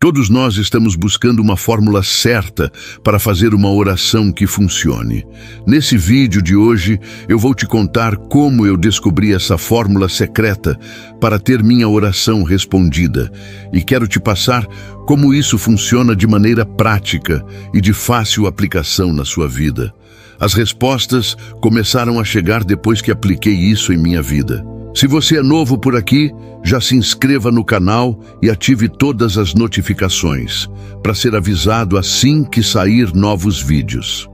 Todos nós estamos buscando uma fórmula certa para fazer uma oração que funcione. Nesse vídeo de hoje, eu vou te contar como eu descobri essa fórmula secreta para ter minha oração respondida. E quero te passar como isso funciona de maneira prática e de fácil aplicação na sua vida. As respostas começaram a chegar depois que apliquei isso em minha vida. Se você é novo por aqui, já se inscreva no canal e ative todas as notificações para ser avisado assim que sair novos vídeos.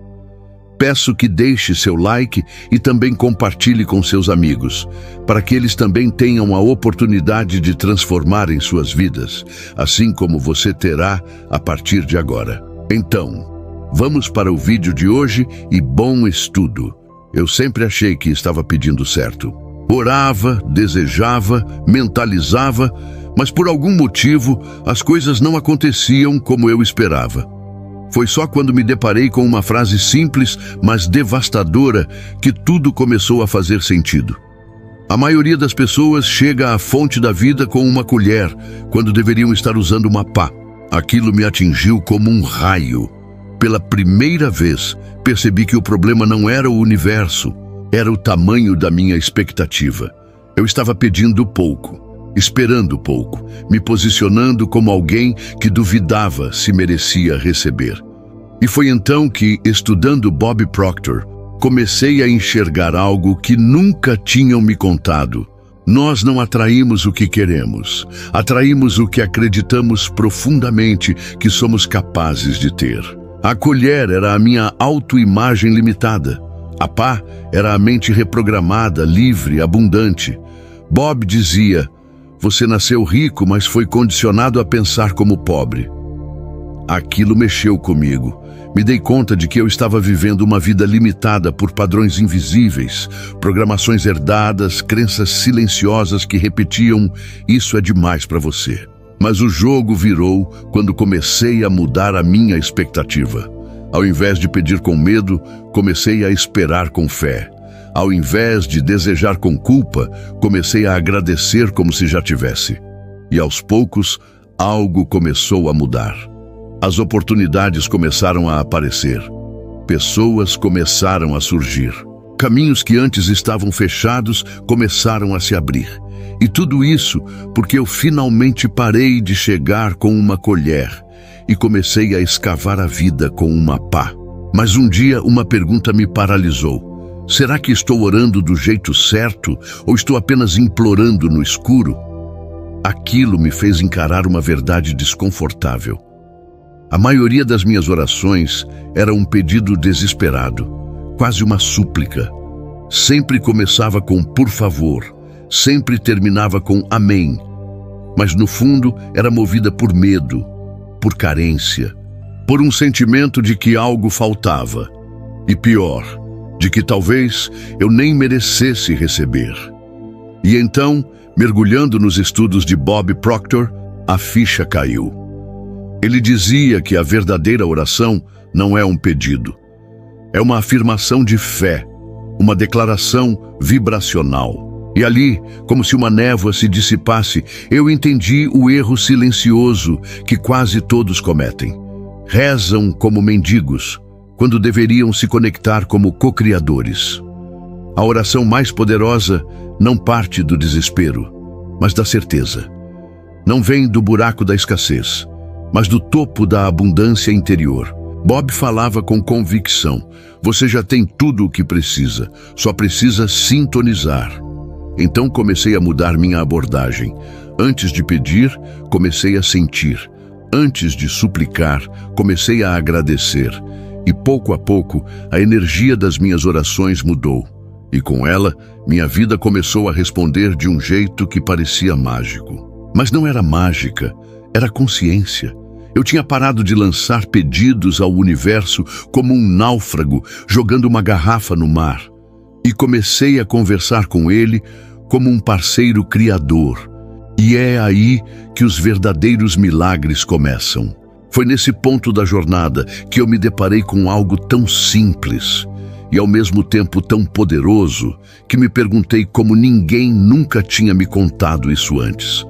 Peço que deixe seu like e também compartilhe com seus amigos, para que eles também tenham a oportunidade de transformarem suas vidas, assim como você terá a partir de agora. Então, vamos para o vídeo de hoje e bom estudo. Eu sempre achei que estava pedindo certo. Orava, desejava, mentalizava, mas por algum motivo as coisas não aconteciam como eu esperava. Foi só quando me deparei com uma frase simples, mas devastadora, que tudo começou a fazer sentido. A maioria das pessoas chega à fonte da vida com uma colher, quando deveriam estar usando uma pá. Aquilo me atingiu como um raio. Pela primeira vez, percebi que o problema não era o universo, era o tamanho da minha expectativa. Eu estava pedindo pouco, esperando pouco, me posicionando como alguém que duvidava se merecia receber. E foi então que, estudando Bob Proctor, comecei a enxergar algo que nunca tinham me contado. Nós não atraímos o que queremos, atraímos o que acreditamos profundamente que somos capazes de ter. A colher era a minha autoimagem limitada. A pá era a mente reprogramada, livre, abundante. Bob dizia: você nasceu rico, mas foi condicionado a pensar como pobre. Aquilo mexeu comigo. Me dei conta de que eu estava vivendo uma vida limitada por padrões invisíveis, programações herdadas, crenças silenciosas que repetiam: isso é demais para você. Mas o jogo virou quando comecei a mudar a minha expectativa. Ao invés de pedir com medo, comecei a esperar com fé. Ao invés de desejar com culpa, comecei a agradecer como se já tivesse. E aos poucos, algo começou a mudar. As oportunidades começaram a aparecer. Pessoas começaram a surgir. Caminhos que antes estavam fechados começaram a se abrir. E tudo isso porque eu finalmente parei de chegar com uma colher e comecei a escavar a vida com uma pá. Mas um dia uma pergunta me paralisou. Será que estou orando do jeito certo ou estou apenas implorando no escuro? Aquilo me fez encarar uma verdade desconfortável. A maioria das minhas orações era um pedido desesperado, quase uma súplica. Sempre começava com por favor, sempre terminava com amém. Mas no fundo era movida por medo, por carência, por um sentimento de que algo faltava. E pior, de que talvez eu nem merecesse receber. E então, mergulhando nos estudos de Bob Proctor, a ficha caiu. Ele dizia que a verdadeira oração não é um pedido. É uma afirmação de fé, uma declaração vibracional. E ali, como se uma névoa se dissipasse, eu entendi o erro silencioso que quase todos cometem. Rezam como mendigos, quando deveriam se conectar como co-criadores. A oração mais poderosa não parte do desespero, mas da certeza. Não vem do buraco da escassez, mas do topo da abundância interior. Bob falava com convicção: você já tem tudo o que precisa, só precisa sintonizar. Então comecei a mudar minha abordagem. Antes de pedir, comecei a sentir. Antes de suplicar, comecei a agradecer. E pouco a pouco, a energia das minhas orações mudou. E com ela, minha vida começou a responder de um jeito que parecia mágico. Mas não era mágica, era consciência. Eu tinha parado de lançar pedidos ao universo como um náufrago jogando uma garrafa no mar. E comecei a conversar com ele como um parceiro criador. E é aí que os verdadeiros milagres começam. Foi nesse ponto da jornada que eu me deparei com algo tão simples e ao mesmo tempo tão poderoso que me perguntei como ninguém nunca tinha me contado isso antes.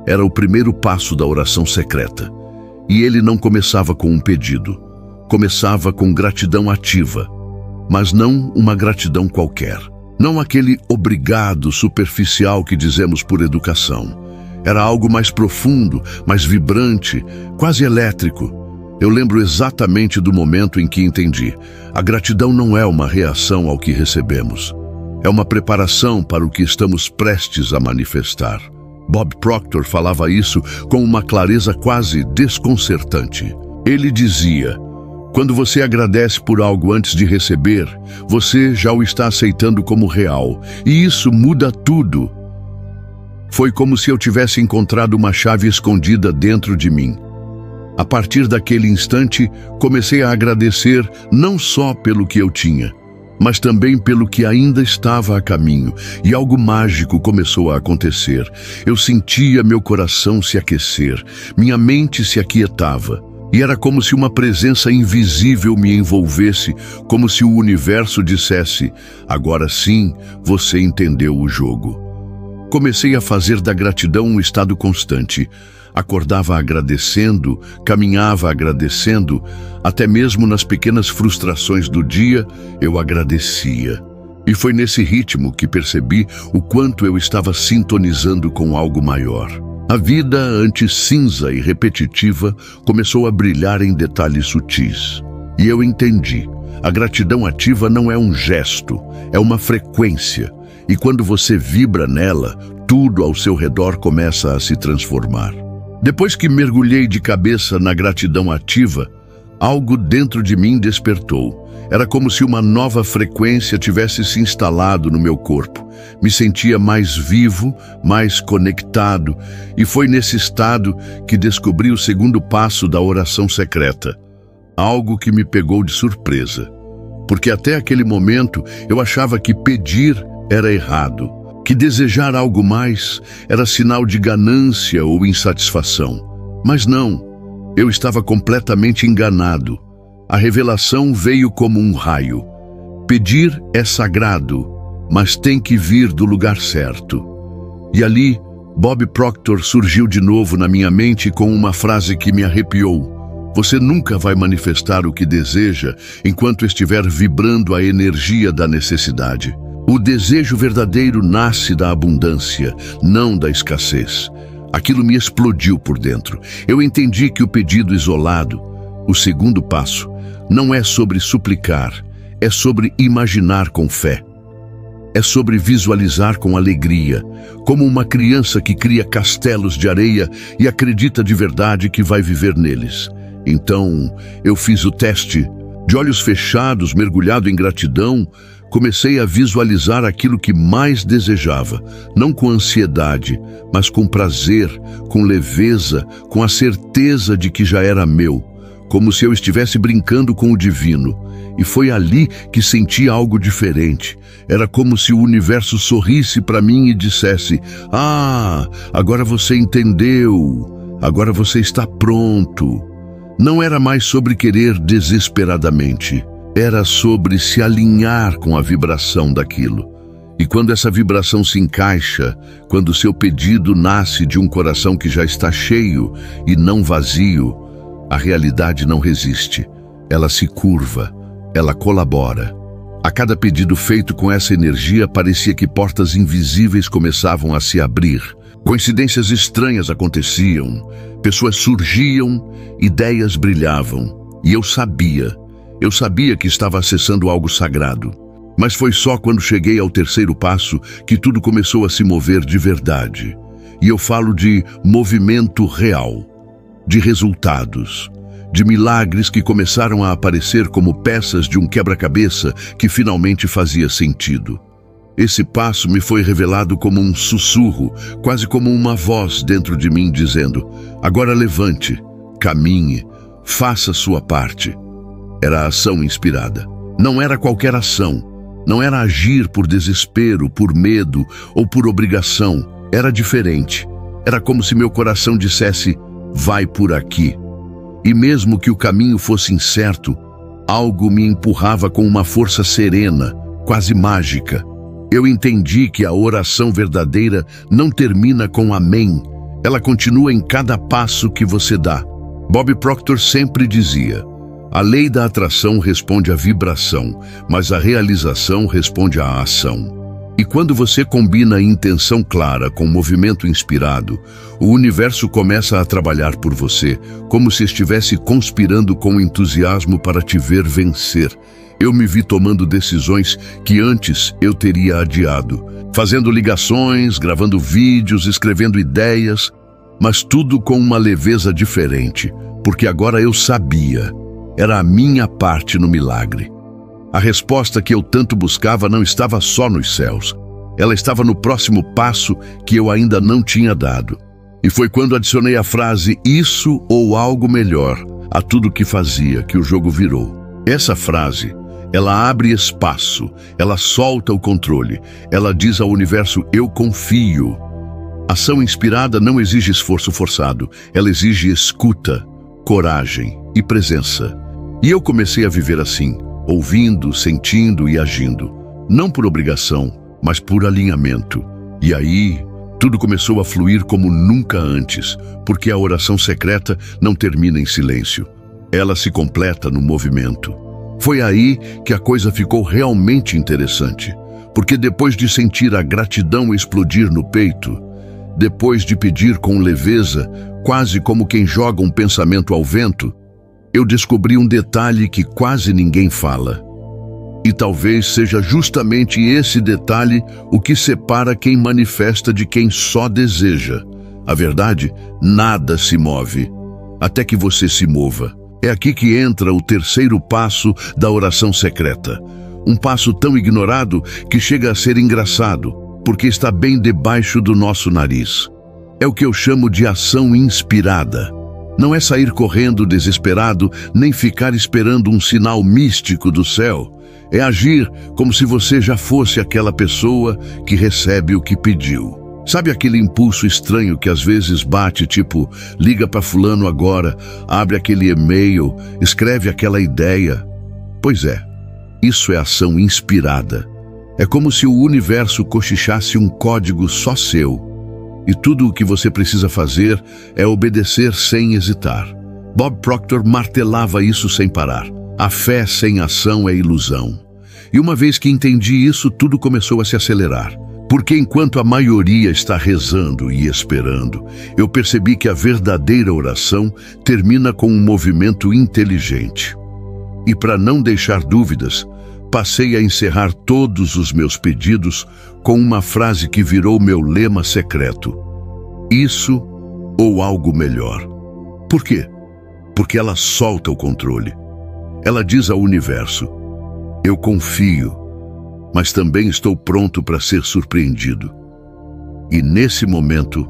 Era o primeiro passo da oração secreta. E ele não começava com um pedido. Começava com gratidão ativa, mas não uma gratidão qualquer. Não aquele obrigado superficial que dizemos por educação. Era algo mais profundo, mais vibrante, quase elétrico. Eu lembro exatamente do momento em que entendi. A gratidão não é uma reação ao que recebemos. É uma preparação para o que estamos prestes a manifestar. Bob Proctor falava isso com uma clareza quase desconcertante. Ele dizia: quando você agradece por algo antes de receber, você já o está aceitando como real, e isso muda tudo. Foi como se eu tivesse encontrado uma chave escondida dentro de mim. A partir daquele instante, comecei a agradecer não só pelo que eu tinha, mas também pelo que ainda estava a caminho, e algo mágico começou a acontecer. Eu sentia meu coração se aquecer, minha mente se aquietava, e era como se uma presença invisível me envolvesse, como se o universo dissesse: agora sim, você entendeu o jogo. Comecei a fazer da gratidão um estado constante. Acordava agradecendo, caminhava agradecendo, até mesmo nas pequenas frustrações do dia, eu agradecia. E foi nesse ritmo que percebi o quanto eu estava sintonizando com algo maior. A vida, antes cinza e repetitiva, começou a brilhar em detalhes sutis. E eu entendi. A gratidão ativa não é um gesto, é uma frequência. E quando você vibra nela, tudo ao seu redor começa a se transformar. Depois que mergulhei de cabeça na gratidão ativa, algo dentro de mim despertou. Era como se uma nova frequência tivesse se instalado no meu corpo. Me sentia mais vivo, mais conectado, e foi nesse estado que descobri o segundo passo da oração secreta. Algo que me pegou de surpresa, porque até aquele momento eu achava que pedir era errado, que desejar algo mais era sinal de ganância ou insatisfação. Mas não, eu estava completamente enganado. A revelação veio como um raio. Pedir é sagrado, mas tem que vir do lugar certo. E ali, Bob Proctor surgiu de novo na minha mente com uma frase que me arrepiou. Você nunca vai manifestar o que deseja enquanto estiver vibrando a energia da necessidade. O desejo verdadeiro nasce da abundância, não da escassez. Aquilo me explodiu por dentro. Eu entendi que o pedido isolado, o segundo passo, não é sobre suplicar, é sobre imaginar com fé. É sobre visualizar com alegria, como uma criança que cria castelos de areia e acredita de verdade que vai viver neles. Então, eu fiz o teste. De olhos fechados, mergulhado em gratidão, comecei a visualizar aquilo que mais desejava, não com ansiedade, mas com prazer, com leveza, com a certeza de que já era meu, como se eu estivesse brincando com o divino. E foi ali que senti algo diferente. Era como se o universo sorrisse para mim e dissesse: "Ah, agora você entendeu, agora você está pronto." Não era mais sobre querer desesperadamente. Era sobre se alinhar com a vibração daquilo. E quando essa vibração se encaixa, quando o seu pedido nasce de um coração que já está cheio e não vazio, a realidade não resiste. Ela se curva, ela colabora. A cada pedido feito com essa energia, parecia que portas invisíveis começavam a se abrir. Coincidências estranhas aconteciam, pessoas surgiam, ideias brilhavam. E eu sabia que estava acessando algo sagrado. Mas foi só quando cheguei ao terceiro passo que tudo começou a se mover de verdade. E eu falo de movimento real, de resultados, de milagres que começaram a aparecer como peças de um quebra-cabeça que finalmente fazia sentido. Esse passo me foi revelado como um sussurro, quase como uma voz dentro de mim dizendo: "Agora levante, caminhe, faça sua parte." Era a ação inspirada. Não era qualquer ação. Não era agir por desespero, por medo ou por obrigação. Era diferente. Era como se meu coração dissesse: "Vai por aqui." E mesmo que o caminho fosse incerto, algo me empurrava com uma força serena, quase mágica. Eu entendi que a oração verdadeira não termina com amém. Ela continua em cada passo que você dá. Bob Proctor sempre dizia: a lei da atração responde à vibração, mas a realização responde à ação. E quando você combina a intenção clara com o movimento inspirado, o universo começa a trabalhar por você, como se estivesse conspirando com entusiasmo para te ver vencer. Eu me vi tomando decisões que antes eu teria adiado, fazendo ligações, gravando vídeos, escrevendo ideias, mas tudo com uma leveza diferente, porque agora eu sabia, era a minha parte no milagre. A resposta que eu tanto buscava não estava só nos céus. Ela estava no próximo passo que eu ainda não tinha dado. E foi quando adicionei a frase "isso ou algo melhor" a tudo que fazia que o jogo virou. Essa frase, ela abre espaço, ela solta o controle, ela diz ao universo: eu confio. Ação inspirada não exige esforço forçado, ela exige escuta, coragem e presença. E eu comecei a viver assim, ouvindo, sentindo e agindo, não por obrigação, mas por alinhamento. E aí, tudo começou a fluir como nunca antes, porque a oração secreta não termina em silêncio. Ela se completa no movimento. Foi aí que a coisa ficou realmente interessante, porque depois de sentir a gratidão explodir no peito, depois de pedir com leveza, quase como quem joga um pensamento ao vento, eu descobri um detalhe que quase ninguém fala. E talvez seja justamente esse detalhe o que separa quem manifesta de quem só deseja. A verdade, nada se move, até que você se mova. É aqui que entra o terceiro passo da oração secreta. Um passo tão ignorado que chega a ser engraçado, porque está bem debaixo do nosso nariz. É o que eu chamo de ação inspirada. Não é sair correndo desesperado, nem ficar esperando um sinal místico do céu. É agir como se você já fosse aquela pessoa que recebe o que pediu. Sabe aquele impulso estranho que às vezes bate, tipo, liga para fulano agora, abre aquele e-mail, escreve aquela ideia? Pois é, isso é ação inspirada. É como se o universo cochichasse um código só seu. E tudo o que você precisa fazer é obedecer sem hesitar. Bob Proctor martelava isso sem parar. A fé sem ação é ilusão. E uma vez que entendi isso, tudo começou a se acelerar. Porque enquanto a maioria está rezando e esperando, eu percebi que a verdadeira oração termina com um movimento inteligente. E para não deixar dúvidas, passei a encerrar todos os meus pedidos com uma frase que virou meu lema secreto: isso ou algo melhor. Por quê? Porque ela solta o controle. Ela diz ao universo: eu confio, mas também estou pronto para ser surpreendido. E nesse momento,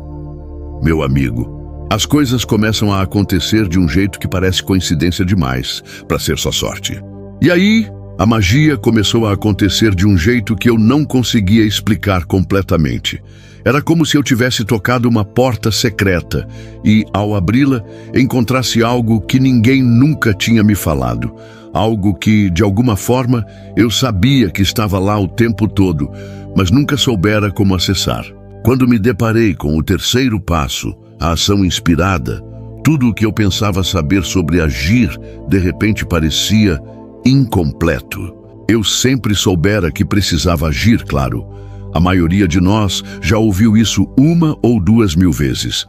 meu amigo, as coisas começam a acontecer de um jeito que parece coincidência demais para ser só sorte. E aí, a magia começou a acontecer de um jeito que eu não conseguia explicar completamente. Era como se eu tivesse tocado uma porta secreta e, ao abri-la, encontrasse algo que ninguém nunca tinha me falado. Algo que, de alguma forma, eu sabia que estava lá o tempo todo, mas nunca soubera como acessar. Quando me deparei com o terceiro passo, a ação inspirada, tudo o que eu pensava saber sobre agir, de repente parecia incompleto. Eu sempre soubera que precisava agir, claro. A maioria de nós já ouviu isso 1 ou 2 mil vezes.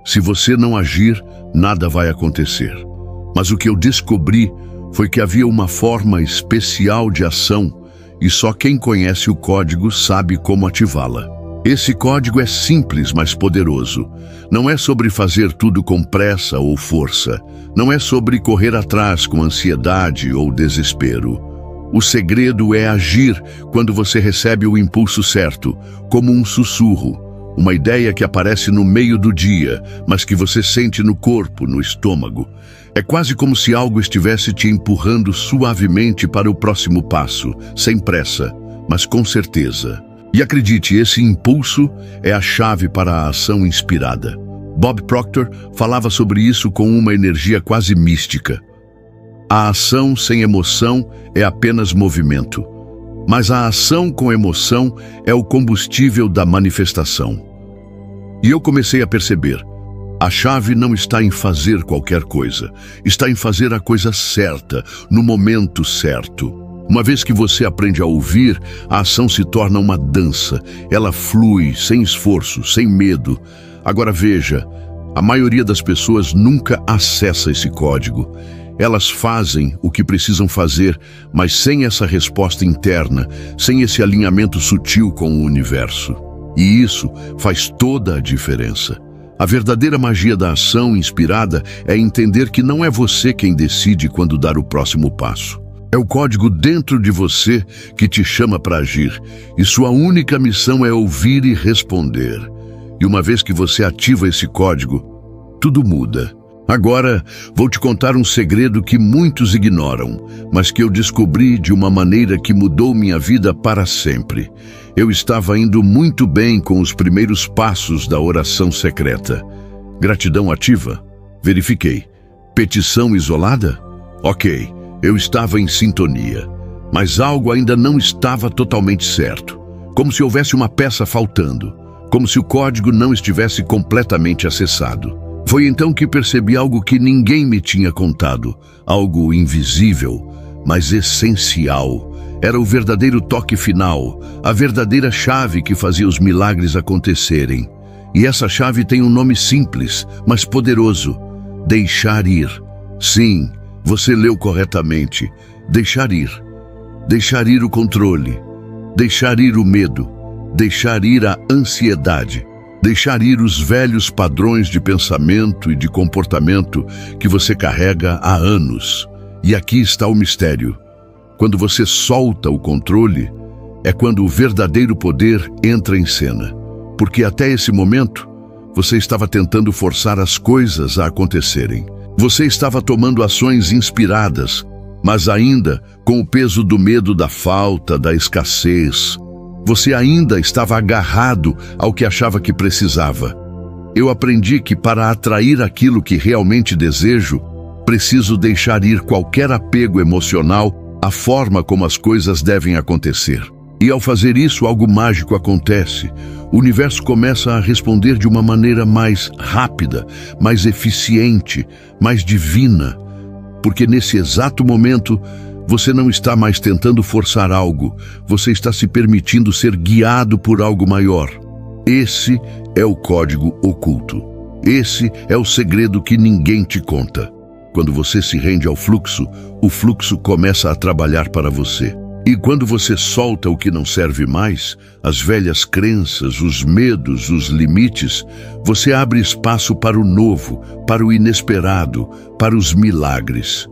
Se você não agir, nada vai acontecer. Mas o que eu descobri foi que havia uma forma especial de ação e só quem conhece o código sabe como ativá-la. Esse código é simples, mas poderoso. Não é sobre fazer tudo com pressa ou força. Não é sobre correr atrás com ansiedade ou desespero. O segredo é agir quando você recebe o impulso certo, como um sussurro, uma ideia que aparece no meio do dia, mas que você sente no corpo, no estômago. É quase como se algo estivesse te empurrando suavemente para o próximo passo, sem pressa, mas com certeza. E acredite, esse impulso é a chave para a ação inspirada. Bob Proctor falava sobre isso com uma energia quase mística. A ação sem emoção é apenas movimento, mas a ação com emoção é o combustível da manifestação. E eu comecei a perceber, A chave não está em fazer qualquer coisa, está em fazer a coisa certa, no momento certo. Uma vez que você aprende a ouvir, a ação se torna uma dança. Ela flui, sem esforço, sem medo. Agora veja, a maioria das pessoas nunca acessa esse código. Elas fazem o que precisam fazer, mas sem essa resposta interna, sem esse alinhamento sutil com o universo. E isso faz toda a diferença. A verdadeira magia da ação inspirada é entender que não é você quem decide quando dar o próximo passo. É o código dentro de você que te chama para agir, e sua única missão é ouvir e responder. E uma vez que você ativa esse código, tudo muda. Agora, vou te contar um segredo que muitos ignoram, mas que eu descobri de uma maneira que mudou minha vida para sempre. Eu estava indo muito bem com os primeiros passos da oração secreta. Gratidão ativa? Verifiquei. Petição isolada? Ok, eu estava em sintonia. Mas algo ainda não estava totalmente certo. Como se houvesse uma peça faltando. Como se o código não estivesse completamente acessado. Foi então que percebi algo que ninguém me tinha contado, algo invisível, mas essencial. Era o verdadeiro toque final, a verdadeira chave que fazia os milagres acontecerem. E essa chave tem um nome simples, mas poderoso: deixar ir. Sim, você leu corretamente. Deixar ir. Deixar ir o controle. Deixar ir o medo. Deixar ir a ansiedade. Deixar ir os velhos padrões de pensamento e de comportamento que você carrega há anos. E aqui está o mistério. Quando você solta o controle, é quando o verdadeiro poder entra em cena. Porque até esse momento, você estava tentando forçar as coisas a acontecerem. Você estava tomando ações inspiradas, mas ainda com o peso do medo da falta, da escassez. Você ainda estava agarrado ao que achava que precisava. Eu aprendi que para atrair aquilo que realmente desejo, preciso deixar ir qualquer apego emocional à forma como as coisas devem acontecer. E ao fazer isso, algo mágico acontece. O universo começa a responder de uma maneira mais rápida, mais eficiente, mais divina. Porque nesse exato momento, você não está mais tentando forçar algo, você está se permitindo ser guiado por algo maior. Esse é o código oculto. Esse é o segredo que ninguém te conta. Quando você se rende ao fluxo, o fluxo começa a trabalhar para você. E quando você solta o que não serve mais, as velhas crenças, os medos, os limites, você abre espaço para o novo, para o inesperado, para os milagres.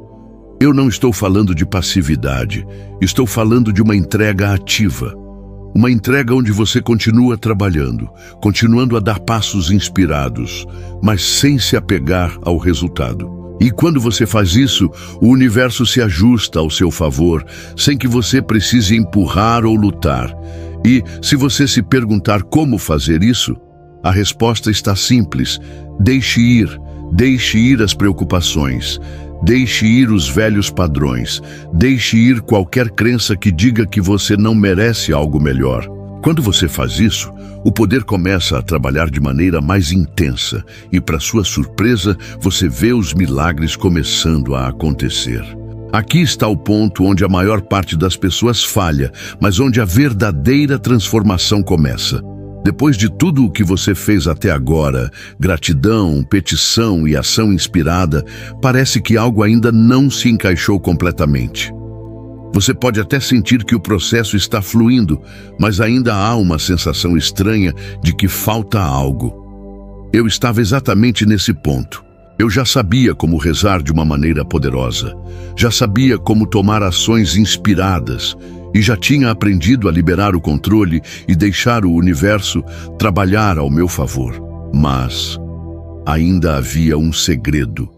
Eu não estou falando de passividade, estou falando de uma entrega ativa. Uma entrega onde você continua trabalhando, continuando a dar passos inspirados, mas sem se apegar ao resultado. E quando você faz isso, o universo se ajusta ao seu favor, sem que você precise empurrar ou lutar. E, se você se perguntar como fazer isso, a resposta está simples: deixe ir as preocupações. Deixe ir os velhos padrões. Deixe ir qualquer crença que diga que você não merece algo melhor. Quando você faz isso, o poder começa a trabalhar de maneira mais intensa e, para sua surpresa, você vê os milagres começando a acontecer. Aqui está o ponto onde a maior parte das pessoas falha, mas onde a verdadeira transformação começa. Depois de tudo o que você fez até agora, gratidão, petição e ação inspirada, parece que algo ainda não se encaixou completamente. Você pode até sentir que o processo está fluindo, mas ainda há uma sensação estranha de que falta algo. Eu estava exatamente nesse ponto. Eu já sabia como rezar de uma maneira poderosa, já sabia como tomar ações inspiradas, e já tinha aprendido a liberar o controle e deixar o universo trabalhar ao meu favor. Mas ainda havia um segredo.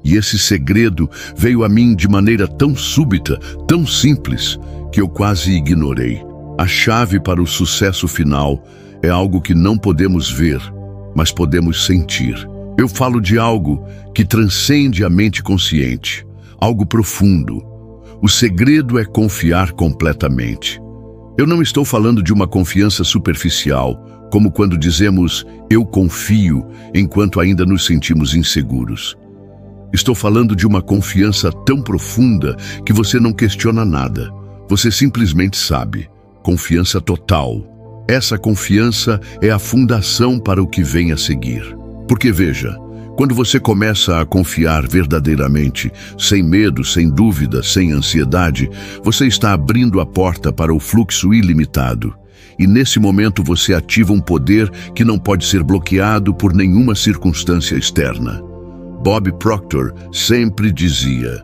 E esse segredo veio a mim de maneira tão súbita, tão simples, que eu quase ignorei. A chave para o sucesso final é algo que não podemos ver, mas podemos sentir. Eu falo de algo que transcende a mente consciente, algo profundo. O segredo é confiar completamente. Eu não estou falando de uma confiança superficial, como quando dizemos "eu confio" enquanto ainda nos sentimos inseguros. Estou falando de uma confiança tão profunda que você não questiona nada. Você simplesmente sabe. Confiança total. Essa confiança é a fundação para o que vem a seguir. Porque veja, quando você começa a confiar verdadeiramente, sem medo, sem dúvida, sem ansiedade, você está abrindo a porta para o fluxo ilimitado. E nesse momento você ativa um poder que não pode ser bloqueado por nenhuma circunstância externa. Bob Proctor sempre dizia: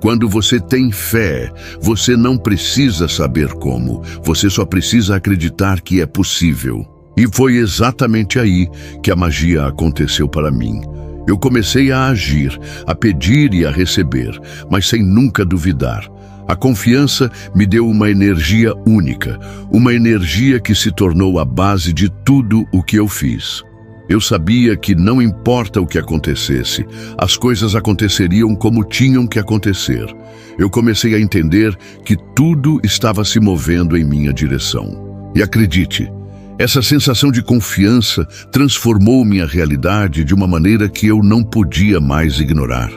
quando você tem fé, você não precisa saber como, você só precisa acreditar que é possível. E foi exatamente aí que a magia aconteceu para mim. Eu comecei a agir, a pedir e a receber, mas sem nunca duvidar. A confiança me deu uma energia única, uma energia que se tornou a base de tudo o que eu fiz. Eu sabia que não importa o que acontecesse, as coisas aconteceriam como tinham que acontecer. Eu comecei a entender que tudo estava se movendo em minha direção. E acredite, essa sensação de confiança transformou minha realidade de uma maneira que eu não podia mais ignorar.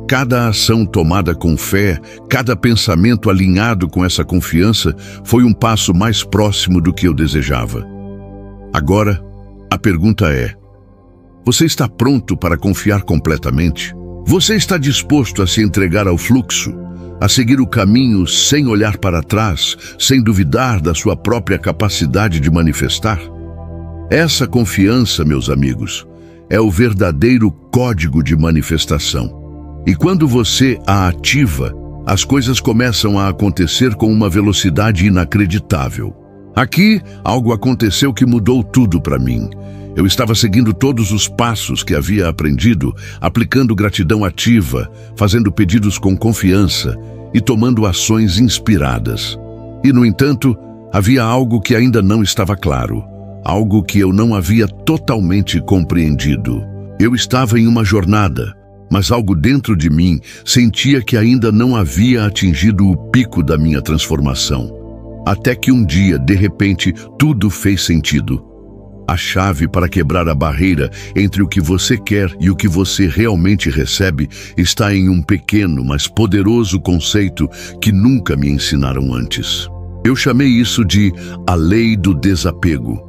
Cada ação tomada com fé, cada pensamento alinhado com essa confiança foi um passo mais próximo do que eu desejava. Agora, a pergunta é: você está pronto para confiar completamente? Você está disposto a se entregar ao fluxo, a seguir o caminho sem olhar para trás, sem duvidar da sua própria capacidade de manifestar? Essa confiança, meus amigos, é o verdadeiro código de manifestação. E quando você a ativa, as coisas começam a acontecer com uma velocidade inacreditável. Aqui, algo aconteceu que mudou tudo para mim. Eu estava seguindo todos os passos que havia aprendido, aplicando gratidão ativa, fazendo pedidos com confiança e tomando ações inspiradas. E, no entanto, havia algo que ainda não estava claro, algo que eu não havia totalmente compreendido. Eu estava em uma jornada, mas algo dentro de mim sentia que ainda não havia atingido o pico da minha transformação. Até que um dia, de repente, tudo fez sentido. A chave para quebrar a barreira entre o que você quer e o que você realmente recebe está em um pequeno, mas poderoso conceito que nunca me ensinaram antes. Eu chamei isso de a lei do desapego.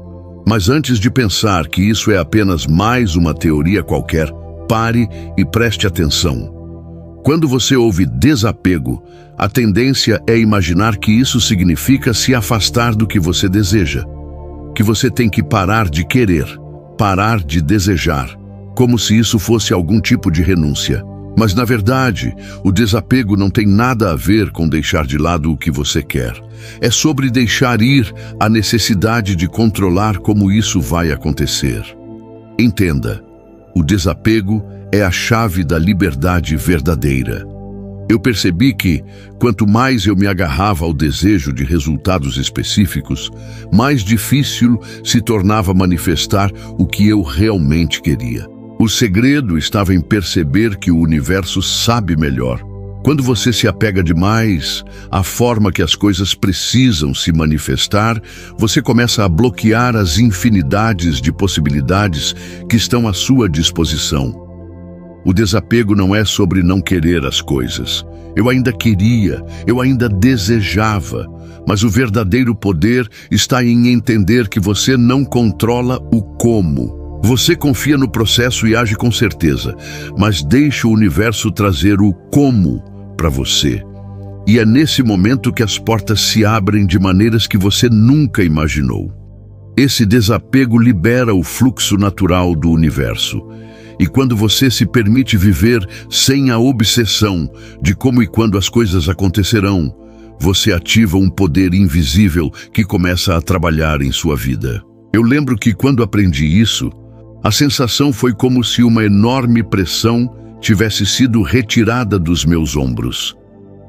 Mas antes de pensar que isso é apenas mais uma teoria qualquer, pare e preste atenção. Quando você ouve desapego, a tendência é imaginar que isso significa se afastar do que você deseja, que você tem que parar de querer, parar de desejar, como se isso fosse algum tipo de renúncia. Mas, na verdade, o desapego não tem nada a ver com deixar de lado o que você quer. É sobre deixar ir a necessidade de controlar como isso vai acontecer. Entenda, o desapego é a chave da liberdade verdadeira. Eu percebi que, quanto mais eu me agarrava ao desejo de resultados específicos, mais difícil se tornava manifestar o que eu realmente queria. O segredo estava em perceber que o universo sabe melhor. Quando você se apega demais à forma que as coisas precisam se manifestar, você começa a bloquear as infinidades de possibilidades que estão à sua disposição. O desapego não é sobre não querer as coisas. Eu ainda queria, eu ainda desejava, mas o verdadeiro poder está em entender que você não controla o como. Você confia no processo e age com certeza, mas deixa o universo trazer o como para você. E é nesse momento que as portas se abrem de maneiras que você nunca imaginou. Esse desapego libera o fluxo natural do universo. E quando você se permite viver sem a obsessão de como e quando as coisas acontecerão, você ativa um poder invisível que começa a trabalhar em sua vida. Eu lembro que quando aprendi isso, a sensação foi como se uma enorme pressão tivesse sido retirada dos meus ombros.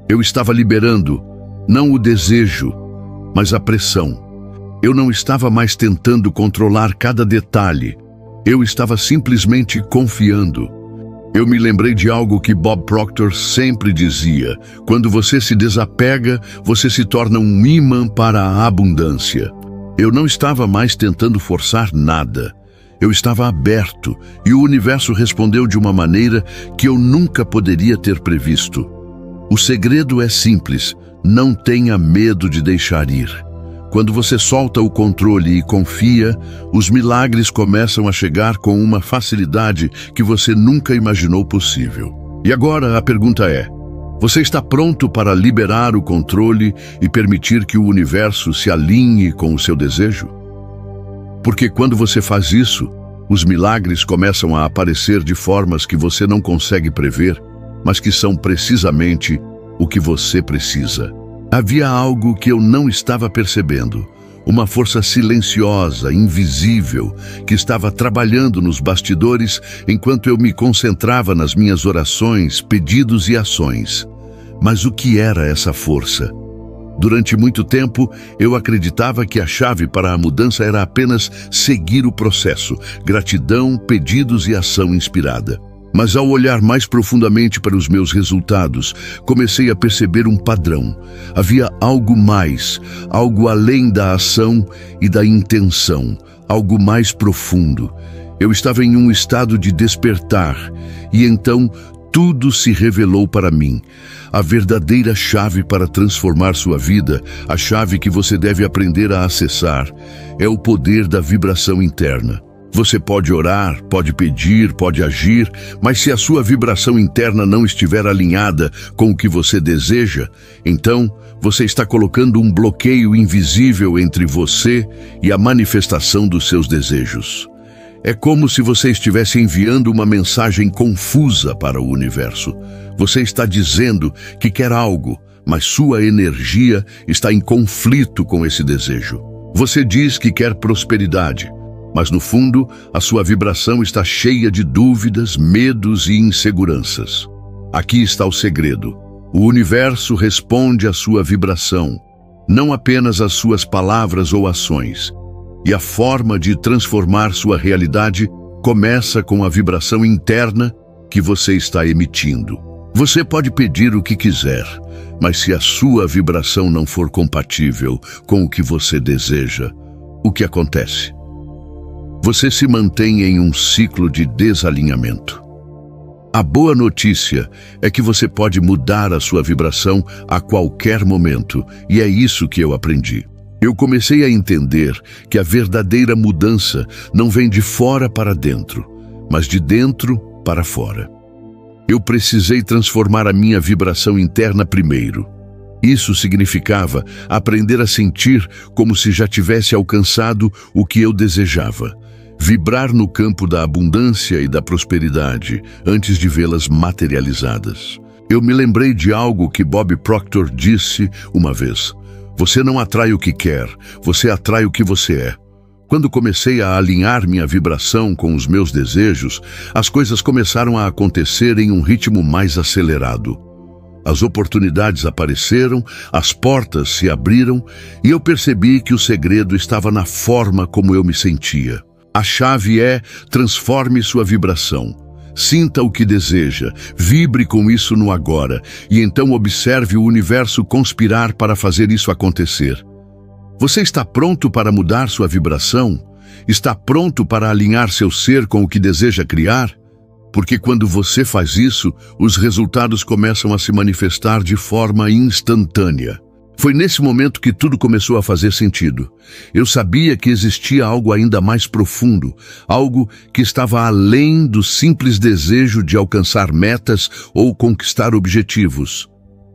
Eu estava liberando, não o desejo, mas a pressão. Eu não estava mais tentando controlar cada detalhe. Eu estava simplesmente confiando. Eu me lembrei de algo que Bob Proctor sempre dizia: quando você se desapega, você se torna um imã para a abundância. Eu não estava mais tentando forçar nada. Eu estava aberto e o universo respondeu de uma maneira que eu nunca poderia ter previsto. O segredo é simples: não tenha medo de deixar ir. Quando você solta o controle e confia, os milagres começam a chegar com uma facilidade que você nunca imaginou possível. E agora a pergunta é: você está pronto para liberar o controle e permitir que o universo se alinhe com o seu desejo? Porque quando você faz isso, os milagres começam a aparecer de formas que você não consegue prever, mas que são precisamente o que você precisa. Havia algo que eu não estava percebendo, uma força silenciosa, invisível, que estava trabalhando nos bastidores enquanto eu me concentrava nas minhas orações, pedidos e ações. Mas o que era essa força? Durante muito tempo, eu acreditava que a chave para a mudança era apenas seguir o processo, gratidão, pedidos e ação inspirada. Mas ao olhar mais profundamente para os meus resultados, comecei a perceber um padrão. Havia algo mais, algo além da ação e da intenção, algo mais profundo. Eu estava em um estado de despertar, e então tudo se revelou para mim. A verdadeira chave para transformar sua vida, a chave que você deve aprender a acessar, é o poder da vibração interna. Você pode orar, pode pedir, pode agir, mas se a sua vibração interna não estiver alinhada com o que você deseja, então você está colocando um bloqueio invisível entre você e a manifestação dos seus desejos. É como se você estivesse enviando uma mensagem confusa para o universo. Você está dizendo que quer algo, mas sua energia está em conflito com esse desejo. Você diz que quer prosperidade, mas no fundo, a sua vibração está cheia de dúvidas, medos e inseguranças. Aqui está o segredo. O universo responde à sua vibração, não apenas às suas palavras ou ações. E a forma de transformar sua realidade começa com a vibração interna que você está emitindo. Você pode pedir o que quiser, mas se a sua vibração não for compatível com o que você deseja, o que acontece? Você se mantém em um ciclo de desalinhamento. A boa notícia é que você pode mudar a sua vibração a qualquer momento, e é isso que eu aprendi. Eu comecei a entender que a verdadeira mudança não vem de fora para dentro, mas de dentro para fora. Eu precisei transformar a minha vibração interna primeiro. Isso significava aprender a sentir como se já tivesse alcançado o que eu desejava. Vibrar no campo da abundância e da prosperidade antes de vê-las materializadas. Eu me lembrei de algo que Bob Proctor disse uma vez: você não atrai o que quer, você atrai o que você é. Quando comecei a alinhar minha vibração com os meus desejos, as coisas começaram a acontecer em um ritmo mais acelerado. As oportunidades apareceram, as portas se abriram e eu percebi que o segredo estava na forma como eu me sentia. A chave é: transforme sua vibração. Sinta o que deseja, vibre com isso no agora, e então observe o universo conspirar para fazer isso acontecer. Você está pronto para mudar sua vibração? Está pronto para alinhar seu ser com o que deseja criar? Porque quando você faz isso, os resultados começam a se manifestar de forma instantânea. Foi nesse momento que tudo começou a fazer sentido. Eu sabia que existia algo ainda mais profundo, algo que estava além do simples desejo de alcançar metas ou conquistar objetivos.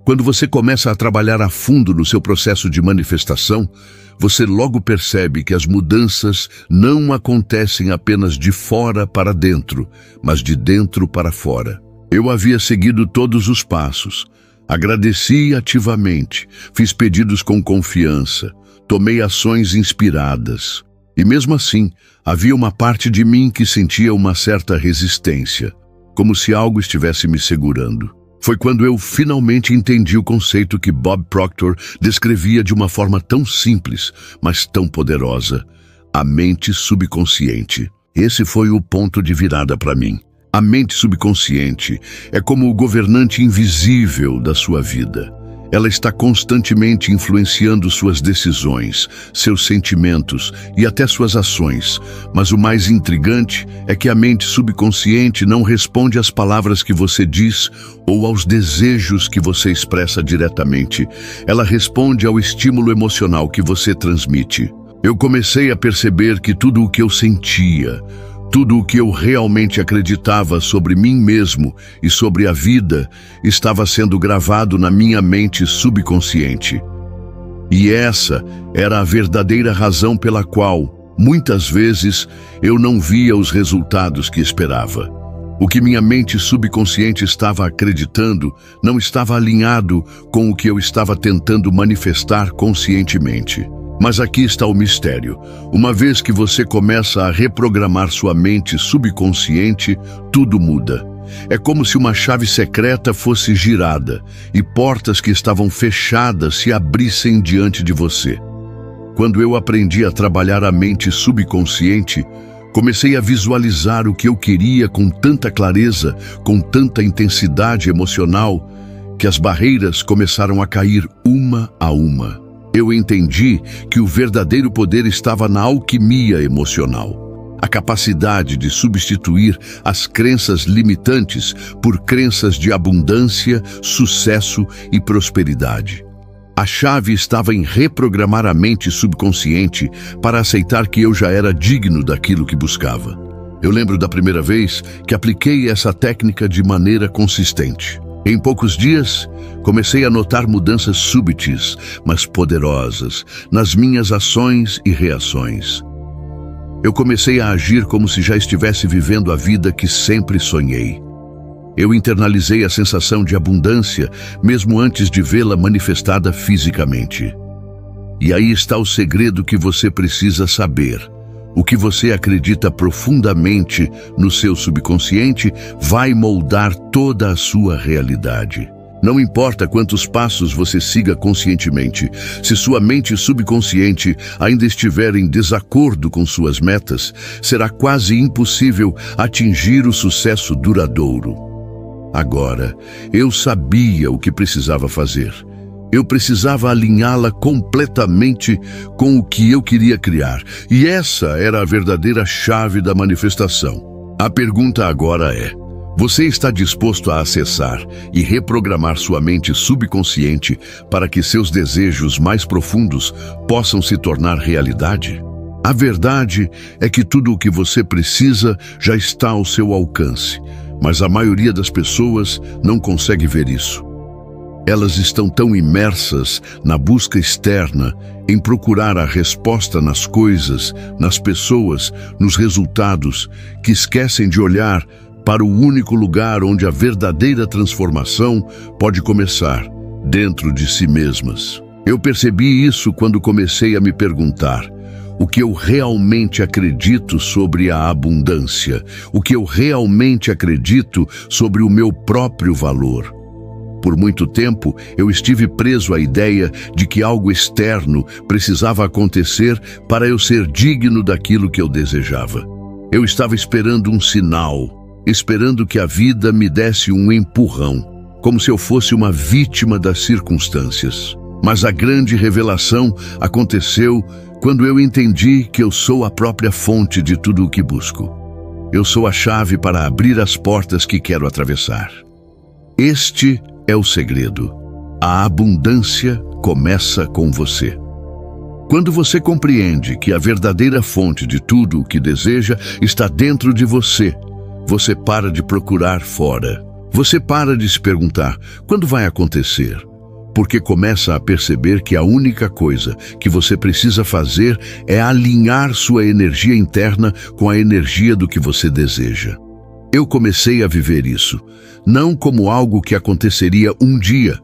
Quando você começa a trabalhar a fundo no seu processo de manifestação, você logo percebe que as mudanças não acontecem apenas de fora para dentro, mas de dentro para fora. Eu havia seguido todos os passos. Agradeci ativamente, fiz pedidos com confiança, tomei ações inspiradas. E mesmo assim, havia uma parte de mim que sentia uma certa resistência, como se algo estivesse me segurando. Foi quando eu finalmente entendi o conceito que Bob Proctor descrevia de uma forma tão simples, mas tão poderosa: a mente subconsciente. Esse foi o ponto de virada para mim. A mente subconsciente é como o governante invisível da sua vida. Ela está constantemente influenciando suas decisões, seus sentimentos e até suas ações. Mas o mais intrigante é que a mente subconsciente não responde às palavras que você diz ou aos desejos que você expressa diretamente. Ela responde ao estímulo emocional que você transmite. Eu comecei a perceber que tudo o que eu sentia, tudo o que eu realmente acreditava sobre mim mesmo e sobre a vida estava sendo gravado na minha mente subconsciente. E essa era a verdadeira razão pela qual, muitas vezes, eu não via os resultados que esperava. O que minha mente subconsciente estava acreditando não estava alinhado com o que eu estava tentando manifestar conscientemente. Mas aqui está o mistério. Uma vez que você começa a reprogramar sua mente subconsciente, tudo muda. É como se uma chave secreta fosse girada e portas que estavam fechadas se abrissem diante de você. Quando eu aprendi a trabalhar a mente subconsciente, comecei a visualizar o que eu queria com tanta clareza, com tanta intensidade emocional, que as barreiras começaram a cair uma a uma. Eu entendi que o verdadeiro poder estava na alquimia emocional, a capacidade de substituir as crenças limitantes por crenças de abundância, sucesso e prosperidade. A chave estava em reprogramar a mente subconsciente para aceitar que eu já era digno daquilo que buscava. Eu lembro da primeira vez que apliquei essa técnica de maneira consistente. Em poucos dias, comecei a notar mudanças súbitas, mas poderosas, nas minhas ações e reações. Eu comecei a agir como se já estivesse vivendo a vida que sempre sonhei. Eu internalizei a sensação de abundância, mesmo antes de vê-la manifestada fisicamente. E aí está o segredo que você precisa saber. O que você acredita profundamente no seu subconsciente vai moldar toda a sua realidade. Não importa quantos passos você siga conscientemente, se sua mente subconsciente ainda estiver em desacordo com suas metas, será quase impossível atingir o sucesso duradouro. Agora, eu sabia o que precisava fazer. Eu precisava alinhá-la completamente com o que eu queria criar. E essa era a verdadeira chave da manifestação. A pergunta agora é: você está disposto a acessar e reprogramar sua mente subconsciente para que seus desejos mais profundos possam se tornar realidade? A verdade é que tudo o que você precisa já está ao seu alcance, mas a maioria das pessoas não consegue ver isso. Elas estão tão imersas na busca externa, em procurar a resposta nas coisas, nas pessoas, nos resultados, que esquecem de olhar para o único lugar onde a verdadeira transformação pode começar, dentro de si mesmas. Eu percebi isso quando comecei a me perguntar: o que eu realmente acredito sobre a abundância? O que eu realmente acredito sobre o meu próprio valor? Por muito tempo, eu estive preso à ideia de que algo externo precisava acontecer para eu ser digno daquilo que eu desejava. Eu estava esperando um sinal, esperando que a vida me desse um empurrão, como se eu fosse uma vítima das circunstâncias. Mas a grande revelação aconteceu quando eu entendi que eu sou a própria fonte de tudo o que busco. Eu sou a chave para abrir as portas que quero atravessar. Este é o segredo. A abundância começa com você. Quando você compreende que a verdadeira fonte de tudo o que deseja está dentro de você, você para de procurar fora. Você para de se perguntar: quando vai acontecer? Porque começa a perceber que a única coisa que você precisa fazer é alinhar sua energia interna com a energia do que você deseja. Eu comecei a viver isso, não como algo que aconteceria um dia,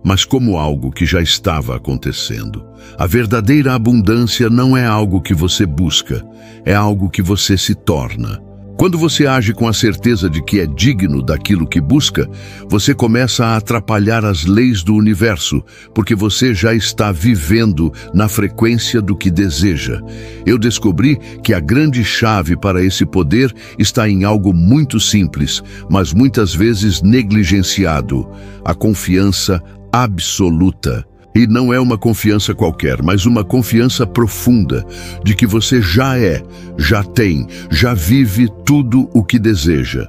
mas como algo que já estava acontecendo. A verdadeira abundância não é algo que você busca, é algo que você se torna. Quando você age com a certeza de que é digno daquilo que busca, você começa a atrapalhar as leis do universo, porque você já está vivendo na frequência do que deseja. Eu descobri que a grande chave para esse poder está em algo muito simples, mas muitas vezes negligenciado: a confiança absoluta. E não é uma confiança qualquer, mas uma confiança profunda de que você já é, já tem, já vive tudo o que deseja.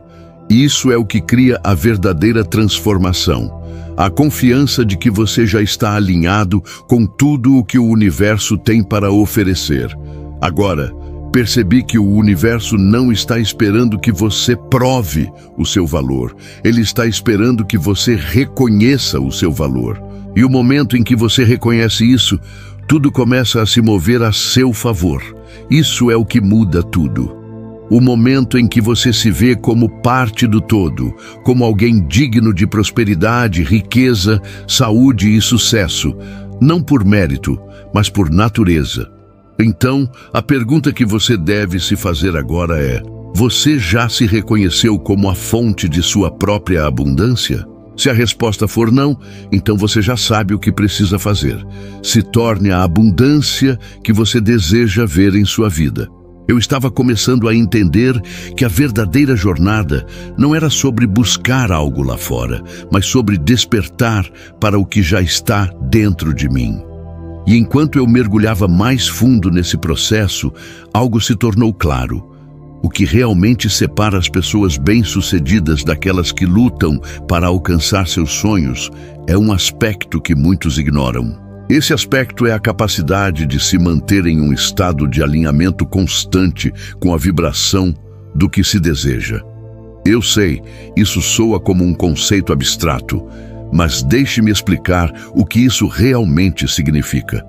E isso é o que cria a verdadeira transformação. A confiança de que você já está alinhado com tudo o que o universo tem para oferecer. Agora, percebi que o universo não está esperando que você prove o seu valor. Ele está esperando que você reconheça o seu valor. E o momento em que você reconhece isso, tudo começa a se mover a seu favor. Isso é o que muda tudo. O momento em que você se vê como parte do todo, como alguém digno de prosperidade, riqueza, saúde e sucesso, não por mérito, mas por natureza. Então, a pergunta que você deve se fazer agora é: você já se reconheceu como a fonte de sua própria abundância? Se a resposta for não, então você já sabe o que precisa fazer. Se torne a abundância que você deseja ver em sua vida. Eu estava começando a entender que a verdadeira jornada não era sobre buscar algo lá fora, mas sobre despertar para o que já está dentro de mim. E enquanto eu mergulhava mais fundo nesse processo, algo se tornou claro. O que realmente separa as pessoas bem-sucedidas daquelas que lutam para alcançar seus sonhos é um aspecto que muitos ignoram. Esse aspecto é a capacidade de se manter em um estado de alinhamento constante com a vibração do que se deseja. Eu sei, isso soa como um conceito abstrato, mas deixe-me explicar o que isso realmente significa.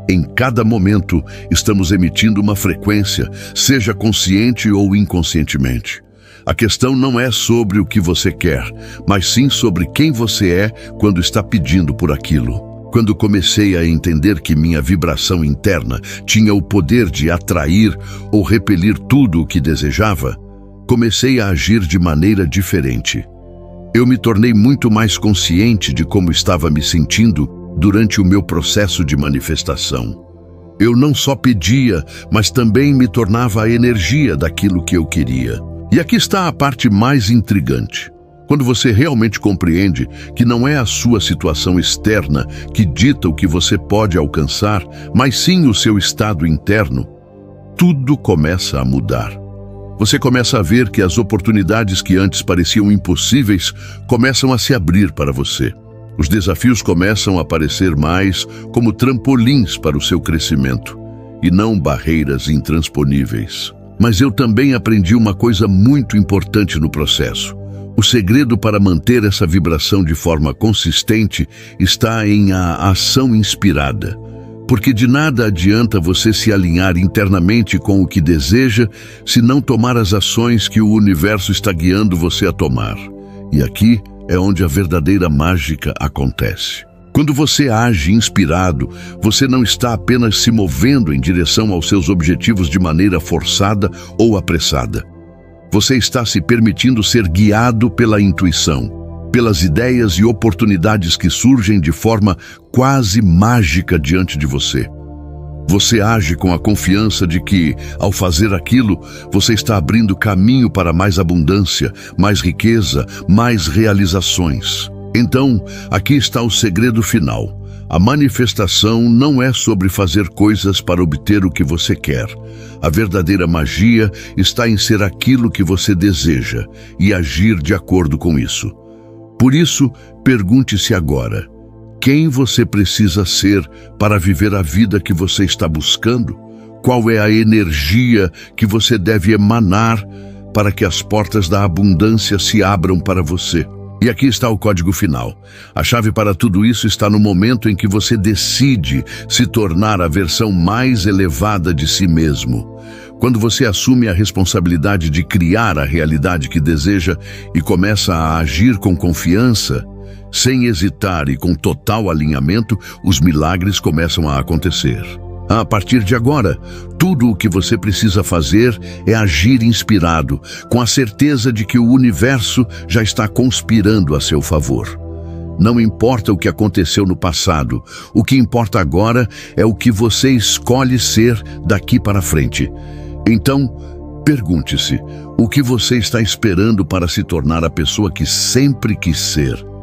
Em cada momento, estamos emitindo uma frequência, seja consciente ou inconscientemente. A questão não é sobre o que você quer, mas sim sobre quem você é quando está pedindo por aquilo. Quando comecei a entender que minha vibração interna tinha o poder de atrair ou repelir tudo o que desejava, comecei a agir de maneira diferente. Eu me tornei muito mais consciente de como estava me sentindo durante o meu processo de manifestação. Eu não só pedia, mas também me tornava a energia daquilo que eu queria. E aqui está a parte mais intrigante. Quando você realmente compreende que não é a sua situação externa que dita o que você pode alcançar, mas sim o seu estado interno, tudo começa a mudar. Você começa a ver que as oportunidades que antes pareciam impossíveis começam a se abrir para você. Os desafios começam a aparecer mais como trampolins para o seu crescimento, e não barreiras intransponíveis. Mas eu também aprendi uma coisa muito importante no processo. O segredo para manter essa vibração de forma consistente está em a ação inspirada. Porque de nada adianta você se alinhar internamente com o que deseja se não tomar as ações que o universo está guiando você a tomar. E aqui é onde a verdadeira mágica acontece. Quando você age inspirado, você não está apenas se movendo em direção aos seus objetivos de maneira forçada ou apressada. Você está se permitindo ser guiado pela intuição, pelas ideias e oportunidades que surgem de forma quase mágica diante de você. Você age com a confiança de que, ao fazer aquilo, você está abrindo caminho para mais abundância, mais riqueza, mais realizações. Então, aqui está o segredo final. A manifestação não é sobre fazer coisas para obter o que você quer. A verdadeira magia está em ser aquilo que você deseja e agir de acordo com isso. Por isso, pergunte-se agora: quem você precisa ser para viver a vida que você está buscando? Qual é a energia que você deve emanar para que as portas da abundância se abram para você? E aqui está o código final. A chave para tudo isso está no momento em que você decide se tornar a versão mais elevada de si mesmo. Quando você assume a responsabilidade de criar a realidade que deseja e começa a agir com confiança, sem hesitar e com total alinhamento, os milagres começam a acontecer. A partir de agora, tudo o que você precisa fazer é agir inspirado, com a certeza de que o universo já está conspirando a seu favor. Não importa o que aconteceu no passado, o que importa agora é o que você escolhe ser daqui para frente. Então, pergunte-se, o que você está esperando para se tornar a pessoa que sempre quis ser?